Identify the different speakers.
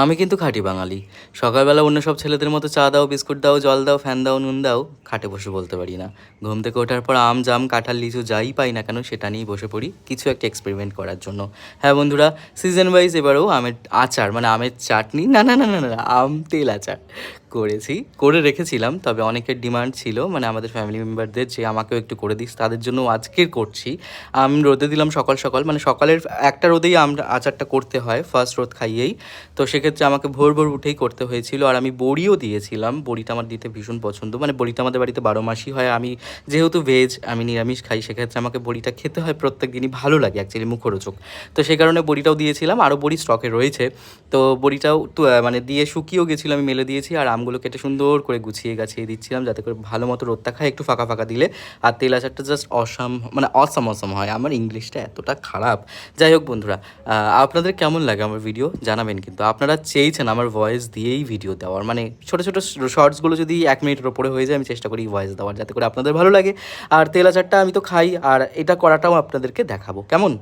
Speaker 1: আমি কিন্তু খাঁটি বাঙালি। সকালবেলা অন্য সব ছেলেদের মতো চা দাও, বিস্কুট দাও, জল দাও, ফ্যান দাও, নুন দাও, খাটে বসে বলতে পারি না। ঘুম থেকে ওঠার পর আম, জাম, কাঁঠাল, লিচু যাই পাই না কেন সেটা নিয়েই বসে পড়ি কিছু একটা এক্সপেরিমেন্ট করার জন্য। হ্যাঁ বন্ধুরা, সিজন ওয়াইজ এবারেও আমের আচার মানে আমের চাটনি না না না না না না, আম তেল আচার করে রেখেছিলাম। তবে অনেকের ডিমান্ড ছিল মানে আমাদের ফ্যামিলি মেম্বারদের যে আমাকেও একটু করে দিস, তাদের জন্য আজকের করছি। আমি রোদে দিলাম সকাল সকাল, মানে সকালের একটা রোদেই আচারটা করতে হয়, ফার্স্ট রোদ খাইয়েই। তো সেক্ষেত্রে আমাকে ভোর ভোর উঠেই করতে হয়েছিল। আর আমি বড়িও দিয়েছিলাম, বড়িটা আমার দিতে ভীষণ পছন্দ, মানে বড়িটা আমাদের বাড়িতে 12 মাসই হয়। আমি যেহেতু ভেজ, আমি নিরামিষ খাই, সেক্ষেত্রে আমাকে বড়িটা খেতে হয় প্রত্যেক দিনই, ভালো লাগে অ্যাকচুয়ালি, মুখরোচক। তো সেই কারণে বড়িটাও দিয়েছিলাম, আরও বড়ি স্টকে রয়েছে। তো বড়িটাও তো মানে দিয়ে শুকিয়েও গেছিলো, আমি মেলে দিয়েছি। আর আমগুলো কেটে সুন্দর করে গুছিয়ে গাছিয়ে দিচ্ছিলাম যাতে করে ভালো মতো রোদটা খায়, একটু ফাঁকা ফাঁকা দিলে। আর তেল আচারটা জাস্ট মানে অসম হয়। আমার ইংলিশটা এতটা খারাপ। যাই হোক বন্ধুরা, আপনাদের কেমন লাগে আমার ভিডিও জানাবেন। কিন্তু আপনারা চেয়েছেন আমার ভয়েস দিয়েই ভিডিও দেওয়ার, মানে ছোটো ছোটো শর্টসগুলো যদি 1 মিনিটের ওপরে হয়ে যায় আমি চেষ্টা করি ভয়েস দেওয়ার, যাতে করে আপনাদের ভালো লাগে। আর তেল আচারটা আমি তো খাই, আর এটা করাটাও আপনাদেরকে দেখাবো, কেমন?